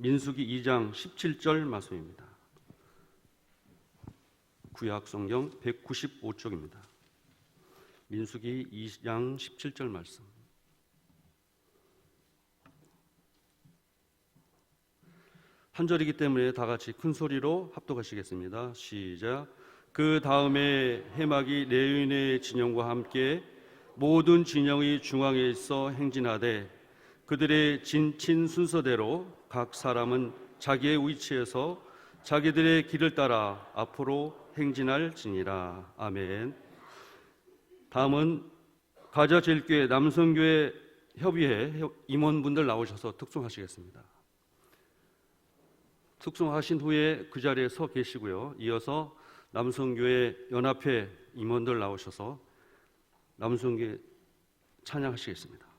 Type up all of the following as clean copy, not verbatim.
민수기 2장 17절 말씀입니다. 구약 성경 195쪽입니다. 민수기 2장 17절 말씀. 한 절이기 때문에 다 같이 큰 소리로 합독하시겠습니다. 시작. 그 다음에 해막이 레위인의 진영과 함께 모든 진영의 중앙에 있어 행진하되 그들의 진친 순서대로 각 사람은 자기의 위치에서 자기들의 길을 따라 앞으로 행진할지니라. 아멘. 다음은 가자제일교회 남성교회 협의회 임원분들 나오셔서 특송하시겠습니다. 특송하신 후에 그 자리에 서 계시고요. 이어서 남성교회 연합회 임원들 나오셔서 남성교회 찬양하시겠습니다.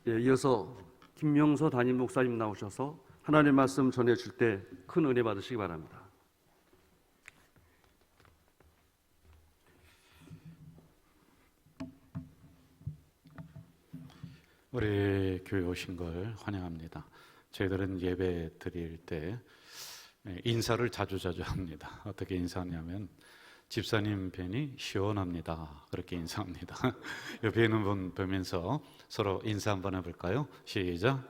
예, 이어서 김명서 담임 목사님 나오셔서 하나님의 말씀 전해줄 때 큰 은혜 받으시기 바랍니다. 우리 교회 오신 걸 환영합니다. 저희들은 예배 드릴 때 인사를 자주 합니다. 어떻게 인사하냐면 집사님 뵈니 시원합니다. 그렇게 인사합니다. 옆에 있는 분 보면서 서로 인사 한번 해볼까요? 시작.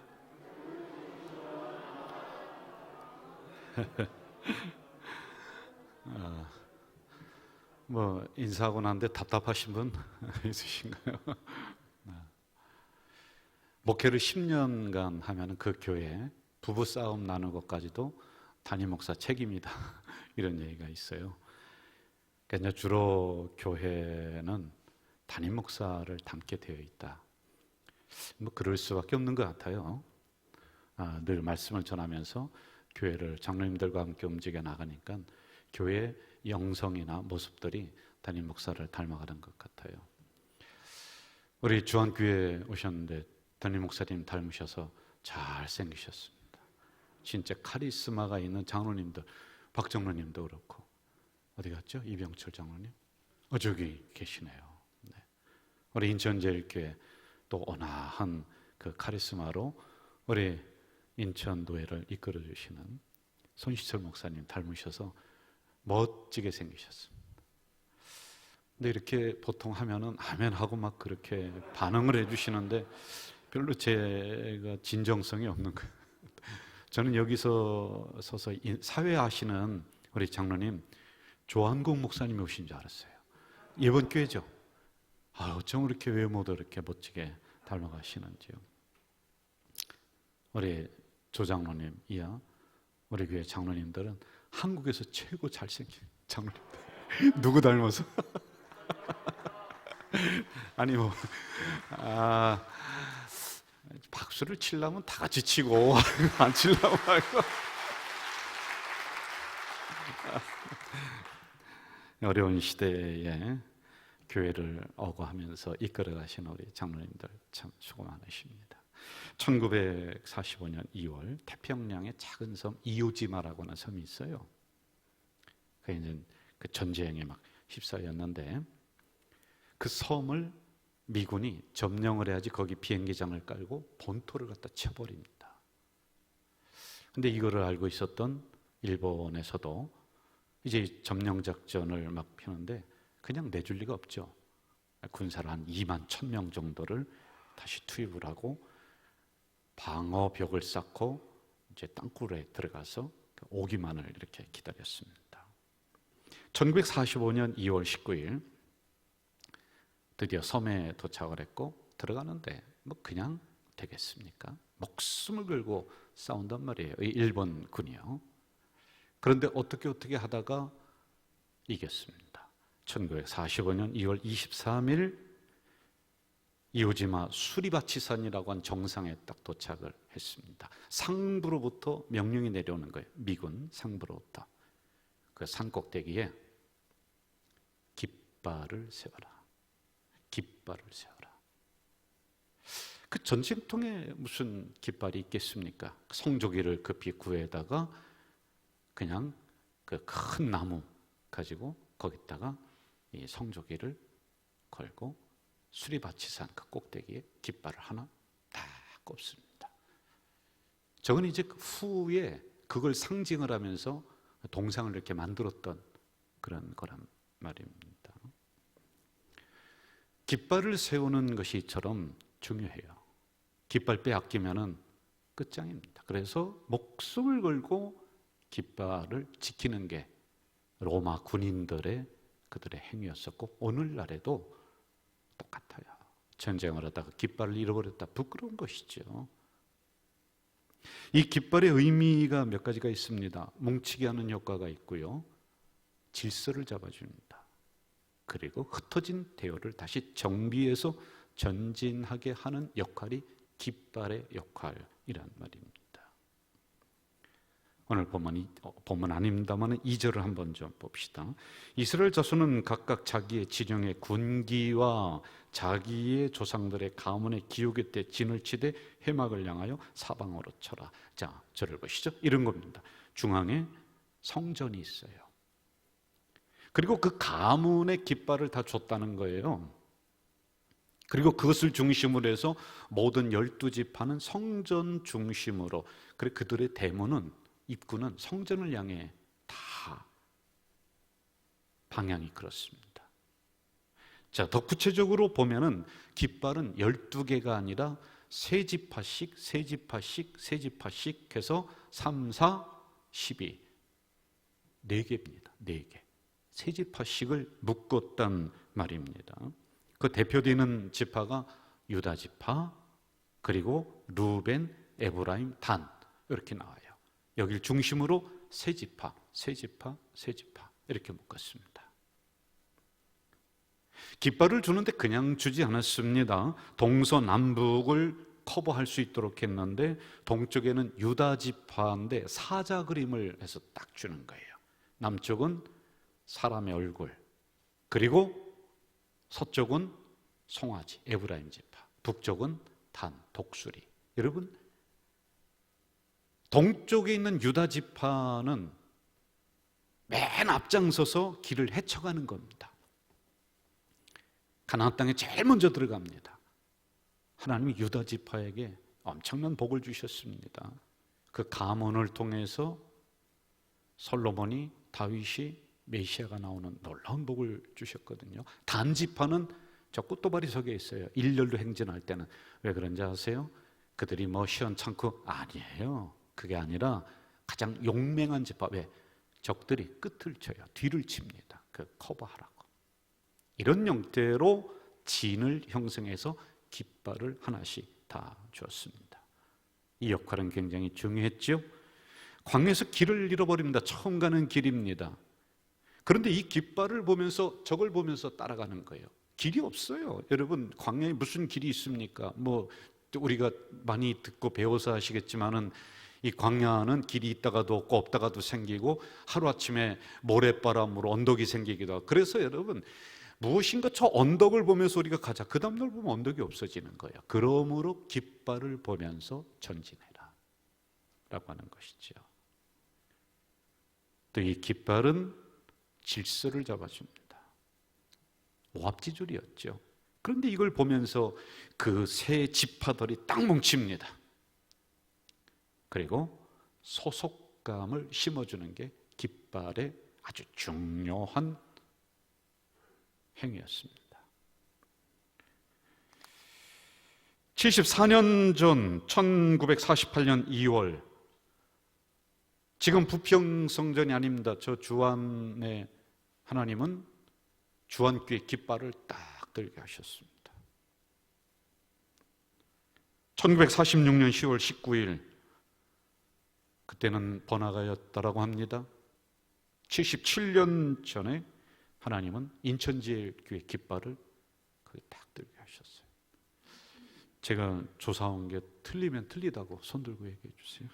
뭐 인사하고 나는데 답답하신 분 있으신가요? 목회를 10년간 하면 그 교회 부부싸움 나는 것까지도 담임 목사 책임이다 이런 얘기가 있어요. 그러니까 주로 교회는 담임 목사를 담게 되어 있다. 뭐 그럴 수밖에 없는 것 같아요. 늘 말씀을 전하면서 교회를 장로님들과 함께 움직여 나가니까 교회의 영성이나 모습들이 담임 목사를 닮아가는 것 같아요. 우리 주한교회 오셨는데 담임 목사님 닮으셔서 잘생기셨습니다. 진짜 카리스마가 있는 장로님들, 박정로님도 그렇고 어디 갔죠? 이병철 장로님? 저기 계시네요. 네. 우리 인천제일교회 또 온화한 그 카리스마로 우리 인천노회를 이끌어 주시는 손시철 목사님 닮으셔서 멋지게 생기셨습니다. 근데 이렇게 보통 하면은 아멘 하고 막 그렇게 반응을 해주시는데 별로 제가 진정성이 없는 거예요. 저는 여기서 서서 사회하시는 우리 장로님 조한국 목사님이 오신 줄 알았어요. 이번 교회죠. 어쩜 그렇게 외모도 이렇게 멋지게 닮아가시는지요. 우리 조장로님 이하 우리 교회 장로님들은 한국에서 최고 잘생긴 장로님들. 누구 닮아서? 아니 뭐 박수를 치려면 다 같이 치고 안 치려면 말고. 어려운 시대에 교회를 어거하면서 이끌어가신 우리 장로님들 참 수고 많으십니다. 1945년 2월 태평양의 작은 섬 이오지마라고 하는 섬이 있어요. 그게 이제 그 전쟁에 막 휩싸였는데 그 섬을 미군이 점령을 해야지 거기 비행기장을 깔고 본토를 갖다 쳐버립니다. 근데 이거를 알고 있었던 일본에서도 이제 점령 작전을 막 피는데 그냥 내줄 리가 없죠. 군사를 한 2만 1,000명 정도를 다시 투입을 하고 방어벽을 쌓고 이제 땅굴에 들어가서 오기만을 이렇게 기다렸습니다. 1945년 2월 19일 드디어 섬에 도착을 했고 들어가는데 뭐 그냥 되겠습니까? 목숨을 걸고 싸운단 말이에요. 일본 군이요. 그런데 어떻게 하다가 이겼습니다. 1945년 2월 23일 이오지마 수리바치산이라고 한 정상에 딱 도착을 했습니다. 상부로부터 명령이 내려오는 거예요. 미군 상부로부터. 그 산 꼭대기에 깃발을 세워라. 깃발을 세워라. 그 전쟁통에 무슨 깃발이 있겠습니까? 성조기를 급히 구해다가 그냥 그 큰 나무 가지고 거기다가 이 성조기를 걸고 수리바치산 그 꼭대기에 깃발을 하나 딱 꼽습니다. 저건 이제 후에 그걸 상징을 하면서 동상을 이렇게 만들었던 그런 거란 말입니다. 깃발을 세우는 것이 이처럼 중요해요. 깃발 빼앗기면은 끝장입니다. 그래서 목숨을 걸고 깃발을 지키는 게 로마 군인들의 그들의 행위였었고 오늘날에도 똑같아요. 전쟁을 하다가 깃발을 잃어버렸다 부끄러운 것이죠. 이 깃발의 의미가 몇 가지가 있습니다. 뭉치게 하는 효과가 있고요. 질서를 잡아줍니다. 그리고 흩어진 대오를 다시 정비해서 전진하게 하는 역할이 깃발의 역할이란 말입니다. 오늘 본문 아닙니다만 2절을 한번 좀 봅시다. 이스라엘 자손은 각각 자기의 진영의 군기와 자기의 조상들의 가문의 기옥의 때 진을 치되 회막을 향하여 사방으로 쳐라. 자, 저를 보시죠. 이런 겁니다. 중앙에 성전이 있어요. 그리고 그 가문의 깃발을 다 줬다는 거예요. 그리고 그것을 중심으로 해서 모든 12지파는 성전 중심으로, 그리고 그들의 대문은, 입구는 성전을 향해 다 방향이 그렇습니다. 자, 더 구체적으로 보면은 깃발은 12개가 아니라 세 지파씩 해서 3, 4, 12 4개입니다. 4개. 세 지파씩을 묶었단 말입니다. 그 대표되는 지파가 유다 지파, 그리고 루벤, 에브라임, 단 이렇게 나와요. 여기를 중심으로 세 지파 이렇게 묶었습니다. 깃발을 주는데 그냥 주지 않았습니다. 동서남북을 커버할 수 있도록 했는데 동쪽에는 유다 지파인데 사자 그림을 해서 딱 주는 거예요. 남쪽은 사람의 얼굴, 그리고 서쪽은 송아지, 에브라임 지파, 북쪽은 단, 독수리. 여러분, 동쪽에 있는 유다 지파는 맨 앞장서서 길을 헤쳐가는 겁니다. 가나안 땅에 제일 먼저 들어갑니다. 하나님이 유다 지파에게 엄청난 복을 주셨습니다. 그 가문을 통해서 솔로몬이, 다윗이, 메시아가 나오는 놀라운 복을 주셨거든요. 단 지파는 저 꽃도발이 속에 있어요. 일렬로 행진할 때는. 왜 그런지 아세요? 그들이 뭐 시원찮고, 아니에요. 그게 아니라 가장 용맹한 지파. 왜? 적들이 끝을 쳐요. 뒤를 칩니다. 그 커버하라고. 이런 형태로 진을 형성해서 깃발을 하나씩 다 주었습니다. 이 역할은 굉장히 중요했죠. 광야에서 길을 잃어버립니다. 처음 가는 길입니다. 그런데 이 깃발을 보면서, 저걸 보면서 따라가는 거예요. 길이 없어요. 여러분, 광야에 무슨 길이 있습니까? 뭐 우리가 많이 듣고 배워서 아시겠지만은 이 광야는 길이 있다가도 없고 없다가도 생기고 하루아침에 모래바람으로 언덕이 생기기도 하고. 그래서 여러분, 무엇인가 저 언덕을 보면서 우리가 가자. 그 다음날 보면 언덕이 없어지는 거예요. 그러므로 깃발을 보면서 전진해라 라고 하는 것이죠. 또 이 깃발은 질서를 잡아줍니다. 오합지졸이었죠. 그런데 이걸 보면서 그 세 지파들이 딱 뭉칩니다. 그리고 소속감을 심어주는 게 깃발의 아주 중요한 행위였습니다. 74년 전 1948년 2월, 지금 부평성전이 아닙니다. 저 주안에 하나님은 주안교회 깃발을 딱 들게 하셨습니다. 1946년 10월 19일, 그때는 번화가였다라고 합니다. 77년 전에 하나님은 인천제일교회 깃발을 거기 딱 들게 하셨어요. 제가 조사한 게 틀리면 틀리다고 손 들고 얘기해 주세요.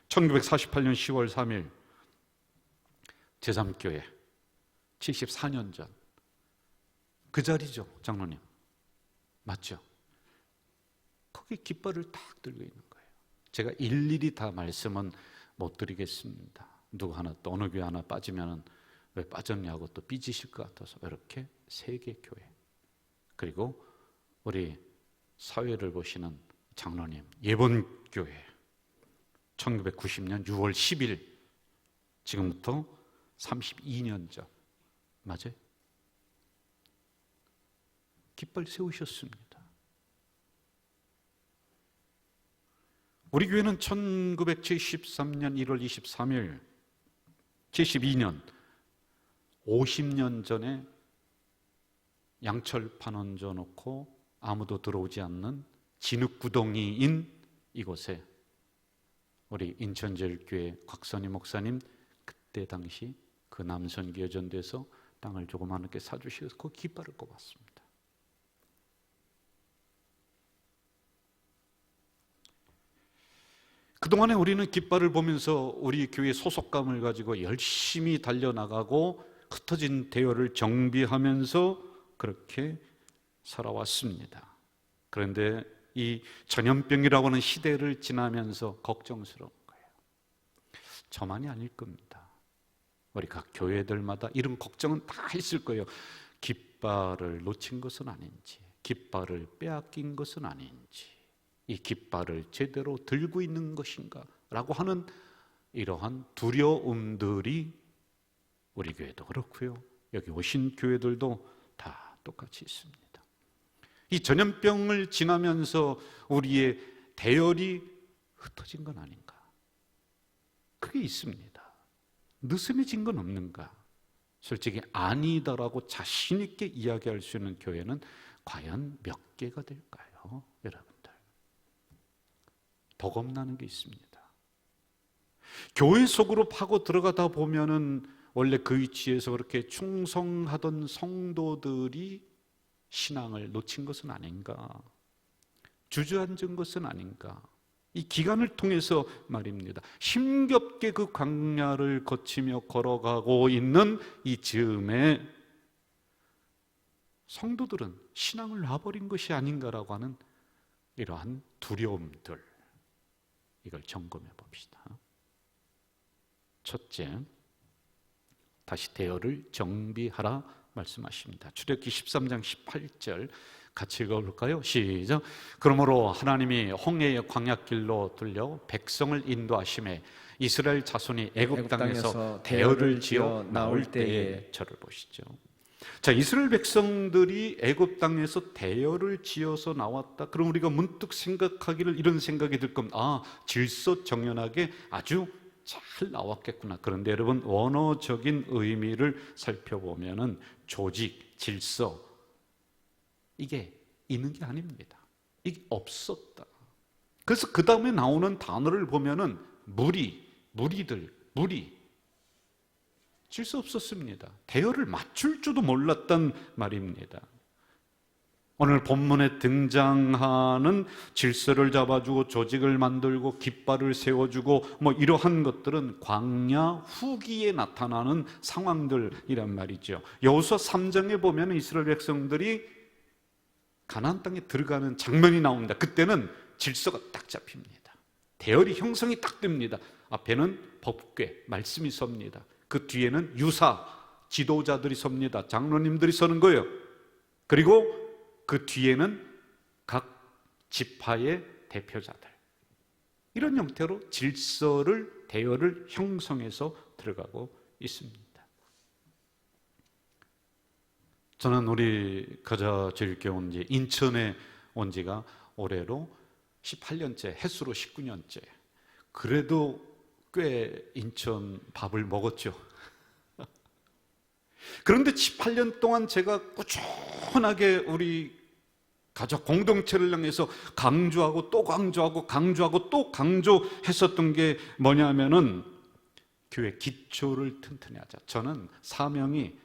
1948년 10월 3일 제3교회 74년 전 그 자리죠, 장로님. 맞죠? 거기 깃발을 딱 들고 있는 거예요. 제가 일일이 다 말씀은 못 드리겠습니다. 누구 하나 또 어느 교회 하나 빠지면은 왜 빠졌냐고 또 삐지실 것 같아서 이렇게 세 개 교회, 그리고 우리 사회를 보시는 장로님 예본교회 1990년 6월 10일, 지금부터 32년 전, 맞아요? 깃발 세우셨습니다. 우리 교회는 1973년 1월 23일 72년 50년 전에 양철판 얹어놓고 아무도 들어오지 않는 진흙구덩이인 이곳에 우리 인천제일교회 곽선희 목사님, 그때 당시 그 남선교전대에서 땅을 조그맣게 사주셔서 그 깃발을 꼽았습니다. 그동안에 우리는 깃발을 보면서 우리 교회 소속감을 가지고 열심히 달려나가고 흩어진 대열을 정비하면서 그렇게 살아왔습니다. 그런데 이 전염병이라고 하는 시대를 지나면서 걱정스러운 거예요. 저만이 아닐 겁니다. 우리 각 교회들마다 이런 걱정은 다 있을 거예요. 깃발을 놓친 것은 아닌지, 깃발을 빼앗긴 것은 아닌지, 이 깃발을 제대로 들고 있는 것인가 라고 하는 이러한 두려움들이 우리 교회도 그렇고요, 여기 오신 교회들도 다 똑같이 있습니다. 이 전염병을 지나면서 우리의 대열이 흩어진 건 아닌가? 그게 있습니다. 느슨해진 건 없는가? 솔직히 아니다라고 자신 있게 이야기할 수 있는 교회는 과연 몇 개가 될까요? 여러분들, 더 겁나는 게 있습니다. 교회 속으로 파고 들어가다 보면은 원래 그 위치에서 그렇게 충성하던 성도들이 신앙을 놓친 것은 아닌가, 주저앉은 것은 아닌가. 이 기간을 통해서 말입니다. 힘겹게 그 광야를 거치며 걸어가고 있는 이 즈음에 성도들은 신앙을 놔버린 것이 아닌가라고 하는 이러한 두려움들, 이걸 점검해 봅시다. 첫째, 다시 대열을 정비하라 말씀하십니다. 출애굽기 13장 18절 같이 읽어볼까요? 시작. 그러므로 하나님이 홍해의 광야길로 들려 백성을 인도하심에 이스라엘 자손이 애굽 땅에서 대열을 지어 나올 때에, 저를 보시죠. 자, 이스라엘 백성들이 애굽 땅에서 대열을 지어서 나왔다. 그럼 우리가 문득 생각하기를 이런 생각이 들 겁니다. 아, 질서정연하게 아주 잘 나왔겠구나. 그런데 여러분, 원어적인 의미를 살펴보면은 조직, 질서, 이게 있는 게 아닙니다. 이게 없었다. 그래서 그 다음에 나오는 단어를 보면은 무리, 질서 없었습니다. 대열을 맞출 줄도 몰랐단 말입니다. 오늘 본문에 등장하는 질서를 잡아주고 조직을 만들고 깃발을 세워주고 뭐 이러한 것들은 광야 후기에 나타나는 상황들이란 말이죠. 여호수아 3장에 보면 이스라엘 백성들이 가나안 땅에 들어가는 장면이 나옵니다. 그때는 질서가 딱 잡힙니다. 대열이 형성이 딱 됩니다. 앞에는 법궤, 말씀이 섭니다. 그 뒤에는 유사, 지도자들이 섭니다. 장로님들이 서는 거예요. 그리고 그 뒤에는 각 지파의 대표자들, 이런 형태로 질서를, 대열을 형성해서 들어가고 있습니다. 저는 우리 거자제일교회 온 지, 인천에 온 지가 올해로 18년째, 햇수로 19년째. 그래도 꽤 인천 밥을 먹었죠. 그런데 18년 동안 제가 꾸준하게 우리 가족 공동체를 향해서 강조하고 또 강조하고 강조하고 또 강조했었던 게 뭐냐면은 교회 기초를 튼튼히 하자. 저는 사명이,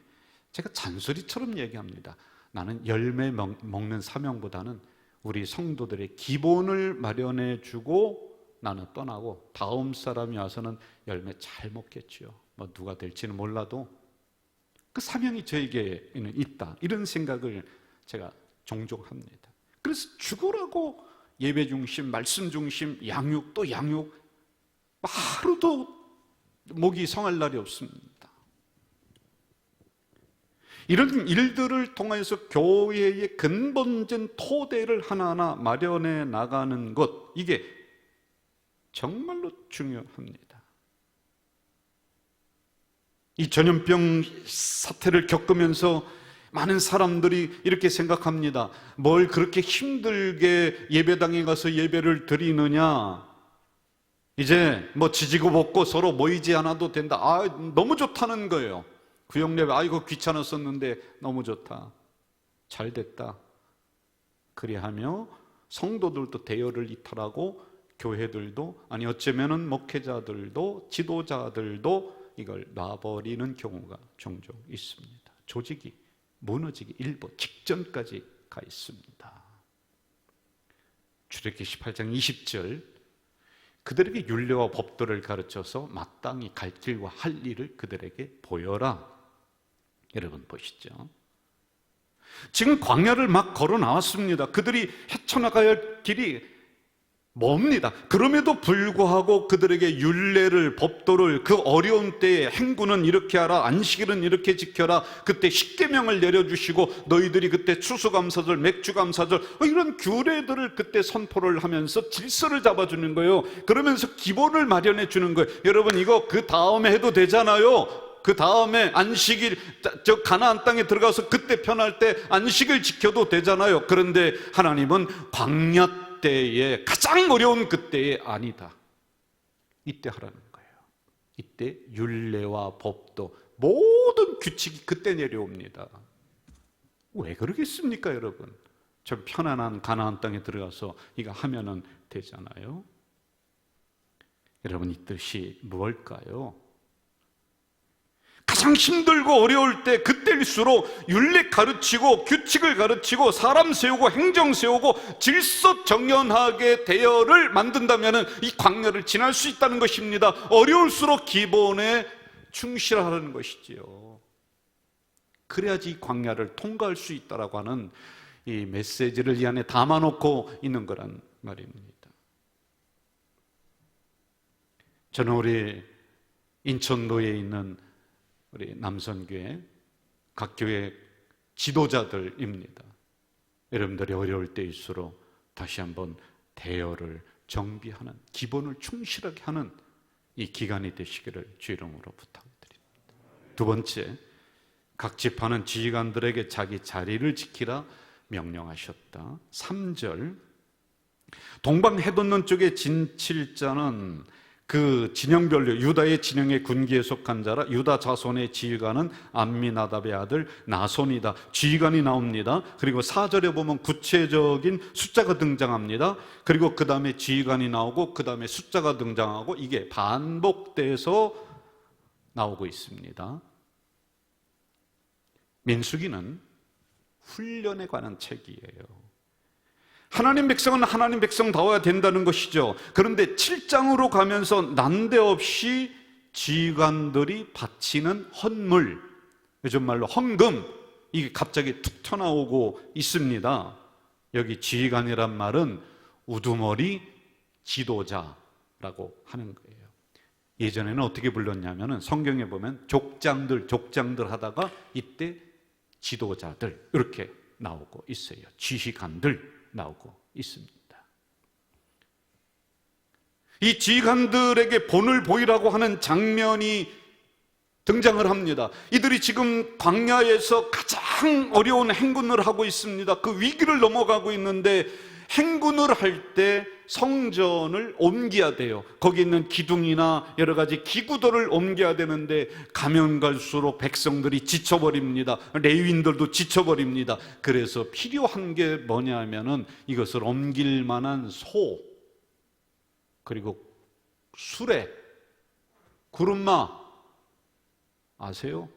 제가 잔소리처럼 얘기합니다. 나는 열매 먹는 사명보다는 우리 성도들의 기본을 마련해 주고 나는 떠나고 다음 사람이 와서는 열매 잘 먹겠죠. 뭐 누가 될지는 몰라도 그 사명이 저에게는 있다, 이런 생각을 제가 종종 합니다. 그래서 죽으라고 예배 중심, 말씀 중심, 양육 또 양육, 하루도 목이 성할 날이 없습니다. 이런 일들을 통해서 교회의 근본적인 토대를 하나하나 마련해 나가는 것, 이게 정말로 중요합니다. 이 전염병 사태를 겪으면서 많은 사람들이 이렇게 생각합니다. 뭘 그렇게 힘들게 예배당에 가서 예배를 드리느냐, 이제 뭐 지지고 볶고 서로 모이지 않아도 된다. 아, 너무 좋다는 거예요. 구역예배, 아이고 귀찮았었는데 너무 좋다, 잘 됐다. 그리하며 성도들도 대열을 이탈하고 교회들도, 아니 어쩌면은 목회자들도 지도자들도 이걸 놔버리는 경우가 종종 있습니다. 조직이 무너지기 일보 직전까지 가 있습니다. 출애굽기 18장 20절, 그들에게 율례와 법도를 가르쳐서 마땅히 갈 길과 할 일을 그들에게 보여라. 여러분 보시죠. 지금 광야를 막 걸어 나왔습니다. 그들이 헤쳐나가야 할 길이 멉니다. 그럼에도 불구하고 그들에게 율례를, 법도를, 그 어려운 때에 행군은 이렇게 하라, 안식일은 이렇게 지켜라, 그때 십계명을 내려주시고 너희들이 그때 추수감사절, 맥주감사절 이런 규례들을 그때 선포를 하면서 질서를 잡아주는 거예요. 그러면서 기본을 마련해 주는 거예요. 여러분 이거 그 다음에 해도 되잖아요. 그 다음에 안식일, 저 가나안 땅에 들어가서 그때 편할 때 안식을 지켜도 되잖아요. 그런데 하나님은 광야 때에 가장 어려운 그때에 아니다. 이때 하라는 거예요. 이때 율례와 법도 모든 규칙이 그때 내려옵니다. 왜 그러겠습니까, 여러분? 저 편안한 가나안 땅에 들어가서 이거 하면은 되잖아요. 여러분 이 뜻이 무엇일까요? 가장 힘들고 어려울 때 그때일수록 율례 가르치고 규칙을 가르치고 사람 세우고 행정 세우고 질서 정연하게 대열을 만든다면 이 광야를 지날 수 있다는 것입니다. 어려울수록 기본에 충실하라는 것이지요. 그래야지 이 광야를 통과할 수 있다라고 하는 이 메시지를 이 안에 담아놓고 있는 거란 말입니다. 저는 우리 인천도에 있는 우리 남선교회 각 교회 지도자들입니다. 여러분들이 어려울 때일수록 다시 한번 대열을 정비하는, 기본을 충실하게 하는 이 기간이 되시기를 주 이름으로 부탁드립니다. 두 번째, 각 지파는 지휘관들에게 자기 자리를 지키라 명령하셨다. 3절, 동방 해돋는 쪽에 진칠자는 그 진영별로 유다의 진영의 군기에 속한 자라. 유다 자손의 지휘관은 암미나답의 아들 나손이다. 지휘관이 나옵니다. 그리고 4절에 보면 구체적인 숫자가 등장합니다. 그리고 그 다음에 지휘관이 나오고 그 다음에 숫자가 등장하고 이게 반복돼서 나오고 있습니다. 민수기는 훈련에 관한 책이에요. 하나님 백성은 하나님 백성다워야 된다는 것이죠. 그런데 7장으로 가면서 난데없이 지휘관들이 바치는 헌물, 요즘 말로 헌금, 이게 갑자기 툭 튀어나오고 있습니다. 여기 지휘관이란 말은 우두머리 지도자라고 하는 거예요. 예전에는 어떻게 불렀냐면 성경에 보면 족장들 하다가 이때 지도자들 이렇게 나오고 있어요. 지휘관들 나오고 있습니다. 이 지휘관들에게 본을 보이라고 하는 장면이 등장을 합니다. 이들이 지금 광야에서 가장 어려운 행군을 하고 있습니다. 그 위기를 넘어가고 있는데 행군을 할 때 성전을 옮겨야 돼요. 거기 있는 기둥이나 여러 가지 기구들을 옮겨야 되는데 가면 갈수록 백성들이 지쳐버립니다. 레위인들도 지쳐버립니다. 그래서 필요한 게 뭐냐 하면은 이것을 옮길 만한 소, 그리고 수레, 구름마 아세요?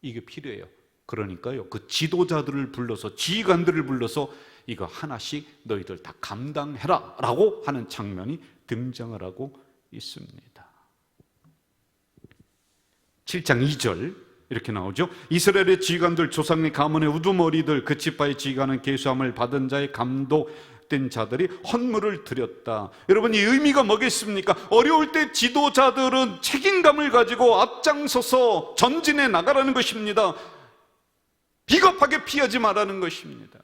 이게 필요해요. 그러니까요, 그 지도자들을 불러서, 지휘관들을 불러서 이거 하나씩 너희들 다 감당해라 라고 하는 장면이 등장을 하고 있습니다. 7장 2절 이렇게 나오죠. 이스라엘의 지휘관들, 조상의 가문의 우두머리들, 그 지파의 지휘관은 계수함을 받은 자의 감독된 자들이 헌물을 드렸다. 여러분, 이 의미가 뭐겠습니까? 어려울 때 지도자들은 책임감을 가지고 앞장서서 전진해 나가라는 것입니다. 비겁하게 피하지 말라는 것입니다.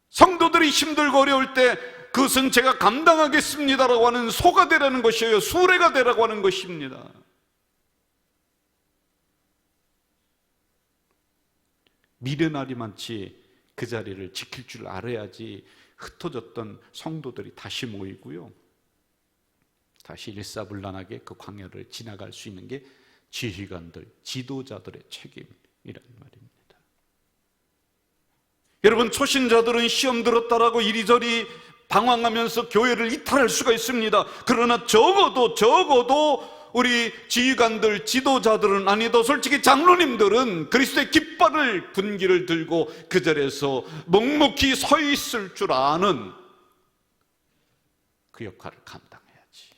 성도들이 힘들고 어려울 때 그것은 제가 감당하겠습니다라고 하는 소가 되라는 것이에요. 수레가 되라고 하는 것입니다. 미련하리만치 그 자리를 지킬 줄 알아야지 흩어졌던 성도들이 다시 모이고요, 다시 일사불란하게 그 광야를 지나갈 수 있는 게 지휘관들, 지도자들의 책임이라는 말입니다. 여러분, 초신자들은 시험 들었다라고 이리저리 방황하면서 교회를 이탈할 수가 있습니다. 그러나 적어도 우리 지휘관들, 지도자들은 아니도 솔직히 장로님들은 그리스도의 깃발을, 분기를 들고 그 자리에서 묵묵히 서 있을 줄 아는 그 역할을 감당해야지.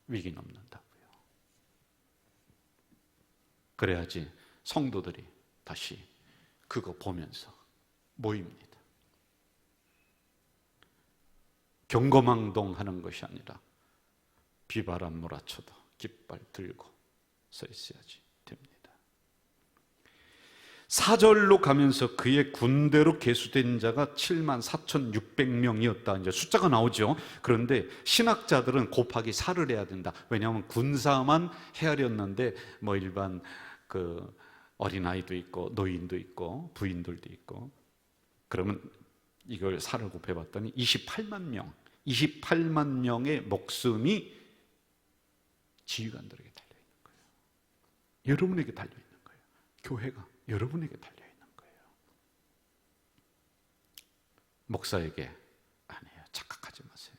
위기는 없는다고요. 그래야지 성도들이 다시 그거 보면서 모입니다. 경거망동하는 것이 아니라 비바람 몰아쳐도 깃발 들고 서 있어야지 됩니다. 4절로 가면서 그의 군대로 계수된 자가 74,600명이었다. 이제 숫자가 나오죠. 그런데 신학자들은 곱하기 4를 해야 된다. 왜냐하면 군사만 헤아렸는데 뭐 일반 그 어린아이도 있고 노인도 있고 부인들도 있고, 그러면 이걸 4를 곱해봤더니 28만 명, 28만 명의 목숨이 지휘관들에게 달려있는 거예요. 여러분에게 달려있는 거예요. 교회가 여러분에게 달려있는 거예요. 목사에게 아니에요. 착각하지 마세요.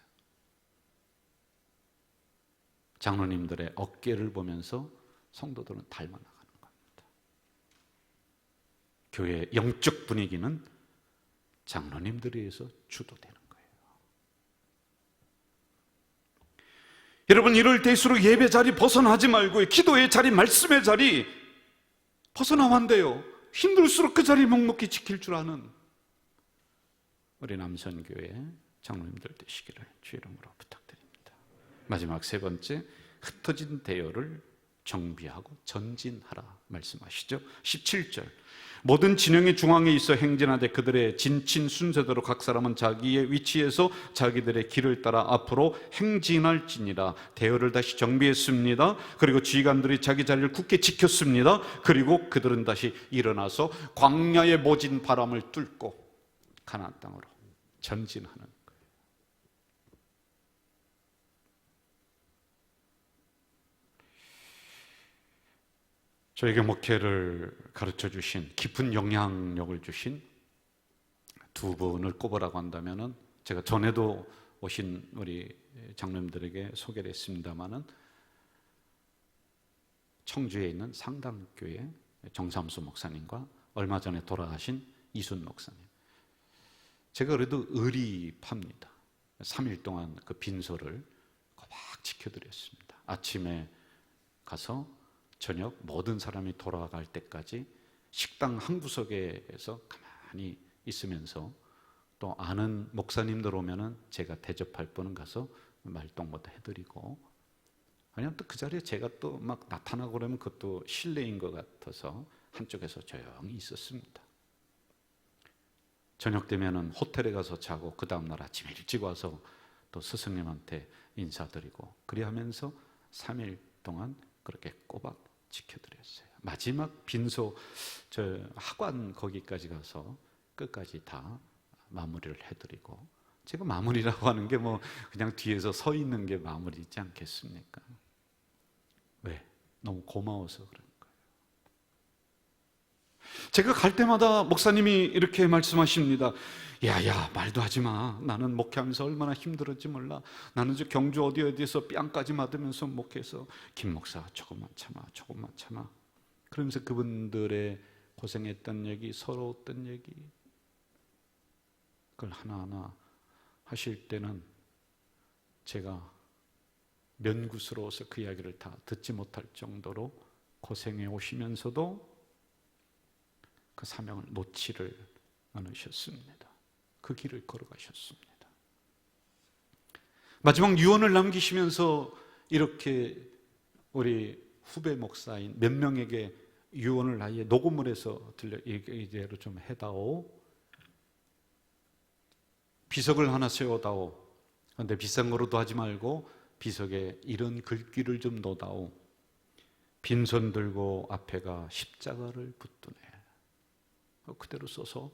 장로님들의 어깨를 보면서 성도들은 닮아나가는 겁니다. 교회의 영적 분위기는 장로님들에 의해서 주도되는 거예요. 여러분, 이럴 때일수록 예배 자리 벗어나지 말고요. 기도의 자리, 말씀의 자리 벗어나면 안 돼요. 힘들수록 그 자리 묵묵히 지킬 줄 아는 우리 남선교회 장로님들 되시기를 주의 이름으로 부탁드립니다. 마지막 세 번째, 흩어진 대열을 정비하고 전진하라 말씀하시죠. 17절, 모든 진영의 중앙에 있어 행진하되 그들의 진친 순서대로 각 사람은 자기의 위치에서 자기들의 길을 따라 앞으로 행진할지니라. 대열을 다시 정비했습니다. 그리고 지휘관들이 자기 자리를 굳게 지켰습니다. 그리고 그들은 다시 일어나서 광야의 모진 바람을 뚫고 가나안 땅으로 전진하는 거예요. 저에게 목회를 가르쳐 주신, 깊은 영향력을 주신 두 분을 꼽으라고 한다면은, 제가 전에도 오신 우리 장로님들에게 소개를 했습니다마는, 청주에 있는 상담교회 정삼수 목사님과 얼마 전에 돌아가신 이순 목사님. 제가 그래도 의리팝니다. 3일 동안 그 빈소를 막 지켜드렸습니다. 아침에 가서 저녁 모든 사람이 돌아갈 때까지 식당 한 구석에서 가만히 있으면서, 또 아는 목사님들 오면은 제가 대접할 분은 가서 말동무도 해드리고, 아니면 또 그 자리에 제가 또 막 나타나고 그러면 그것도 실례인 것 같아서 한쪽에서 조용히 있었습니다. 저녁 되면은 호텔에 가서 자고 그 다음날 아침 일찍 와서 또 스승님한테 인사드리고, 그리 하면서 3일 동안 그렇게 꼬박 지켜드렸어요. 마지막 빈소 저 학관 거기까지 가서 끝까지 다 마무리를 해드리고, 제가 마무리라고 하는 게 뭐 그냥 뒤에서 서 있는 게 마무리지 않겠습니까? 왜? 너무 고마워서 그런 거예요. 제가 갈 때마다 목사님이 이렇게 말씀하십니다. 야야, 말도 하지 마. 나는 목회하면서 얼마나 힘들었지 몰라. 나는 저 경주 어디에서 뺨까지 맞으면서 목회해서, 김 목사 조금만 참아, 조금만 참아. 그러면서 그분들의 고생했던 얘기, 서러웠던 얘기, 그걸 하나하나 하실 때는 제가 면구스러워서 그 이야기를 다 듣지 못할 정도로 고생해 오시면서도 그 사명을 놓지를 않으셨습니다. 그 길을 걸어가셨습니다. 마지막 유언을 남기시면서 이렇게 우리 후배 목사인 몇 명에게 유언을 아예 녹음을 해서 이대로 좀 해다오. 비석을 하나 세워다오. 그런데 비싼 거로도 하지 말고 비석에 이런 글귀를 좀 넣어다오. 빈손 들고 앞에가 십자가를 붙드네. 그대로 써서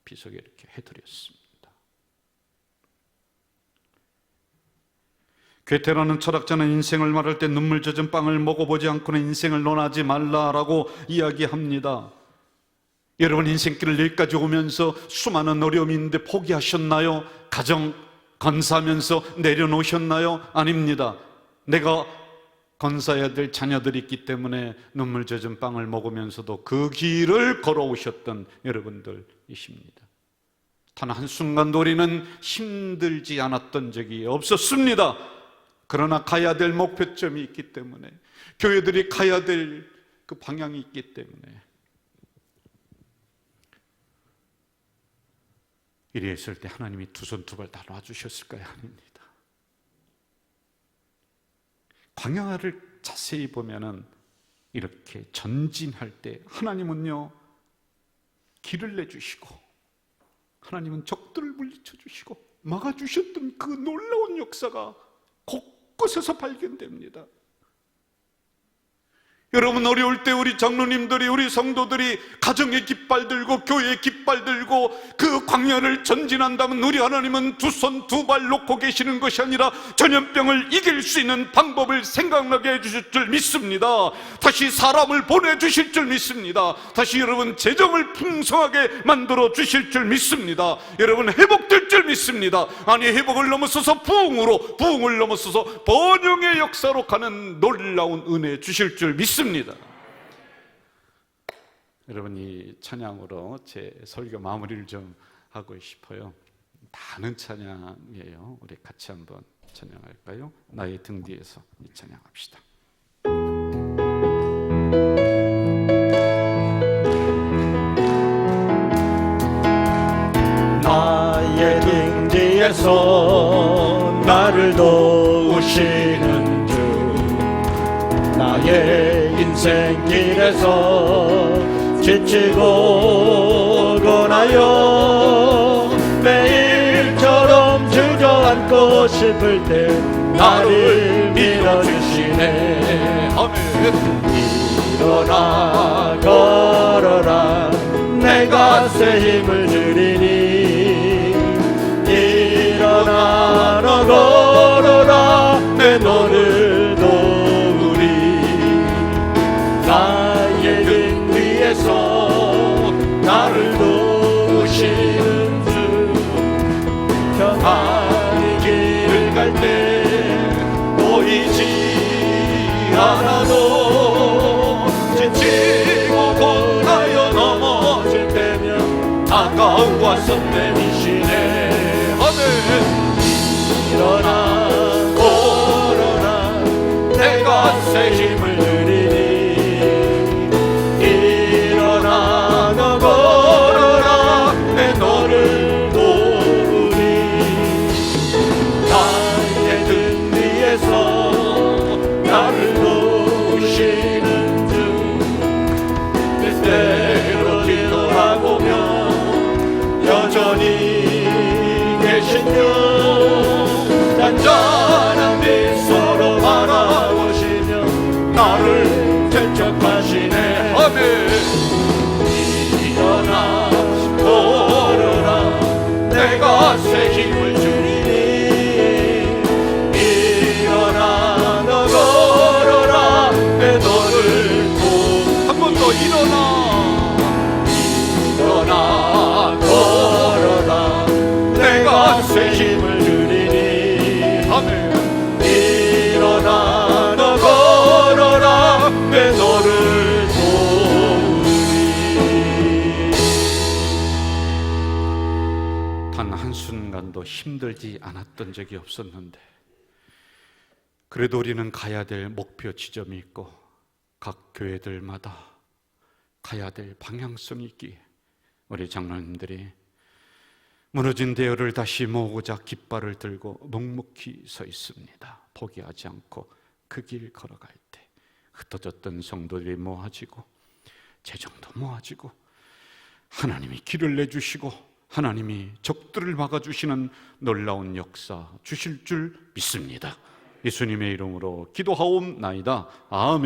비석에 이렇게 해드렸습니다. 괴테라는 철학자는 인생을 말할 때 눈물 젖은 빵을 먹어보지 않고는 인생을 논하지 말라라고 이야기합니다. 여러분, 인생길을 여기까지 오면서 수많은 어려움이 있는데 포기하셨나요? 가정 건사하면서 내려놓으셨나요? 아닙니다. 내가 건사해야 될 자녀들이 있기 때문에 눈물 젖은 빵을 먹으면서도 그 길을 걸어오셨던 여러분들이십니다. 단 한순간도 우리는 힘들지 않았던 적이 없었습니다. 그러나 가야 될 목표점이 있기 때문에, 교회들이 가야 될 그 방향이 있기 때문에 이랬을 때 하나님이 두 손 두 발 다 놔주셨을까요? 아닙니다. 광야를 자세히 보면은 이렇게 전진할 때 하나님은요 길을 내주시고, 하나님은 적들을 물리쳐 주시고 막아주셨던 그 놀라운 역사가 곳곳에서 발견됩니다. 여러분, 어려울 때 우리 장로님들이, 우리 성도들이 가정의 깃발 들고 교회의 깃발 들고 그 광야를 전진한다면 우리 하나님은 두 손 두 발 놓고 계시는 것이 아니라 전염병을 이길 수 있는 방법을 생각나게 해주실 줄 믿습니다. 다시 사람을 보내주실 줄 믿습니다. 다시 여러분 재정을 풍성하게 만들어 주실 줄 믿습니다. 여러분 회복될 줄 믿습니다. 아니, 회복을 넘어서서 부흥으로, 부흥을 넘어서서 번영의 역사로 가는 놀라운 은혜 주실 줄 믿습니다. 여러분, 이 찬양으로 제 설교 마무리를 좀 하고 싶어요. 다 아는 찬양이에요. 우리 같이 한번 찬양할까요? 나의 등 뒤에서 이 찬양합시다. 나의 등 뒤에서 나를 도우시는 주, 나의 인생길에서 지치고 고나여 매일처럼 주저앉고 싶을 때 나를 밀어주시네. 일어나 걸어라, 내가 새 힘을 주리니. 일어나 너 걸어라, 내 너를 도우리. 나의 등 위에서 나를 도우시는 주, 평안히 길을 갈 때 보이지 않아도 지치고 고나여 넘어질 때면 다가와서 내미시네. 아멘. 일어나 걸어라, 내가 새 힘을 주리니. 일어나 너 걸어라, 내 너를 도우리. 나의 등 위에서 나를 도우시는 주, 때때로 뒤돌아보면 여전히 계신 주, 단단한 미소로 바라보시며 나를 대적하시네. 아멘. 일어나 걸어라, 내가 새 힘을 주리니. 일어나 너 걸어라, 내 너를 한 번 더 일어나 걸어라, 내가 새 힘을 주리니. 아멘. 일어나 너 걸어라, 내 너를 도우리. 단 한순간도 힘들지 않았던 적이 없었는데, 그래도 우리는 가야 될 목표 지점이 있고 각 교회들마다 가야 될 방향성이 있기에 우리 장로님들이 무너진 대열을 다시 모으고자 깃발을 들고 묵묵히 서 있습니다. 포기하지 않고 그 길 걸어갈 때 흩어졌던 성도들이 모아지고 재정도 모아지고 하나님이 길을 내주시고 하나님이 적들을 막아주시는 놀라운 역사 주실 줄 믿습니다. 예수님의 이름으로 기도하옵나이다. 아멘.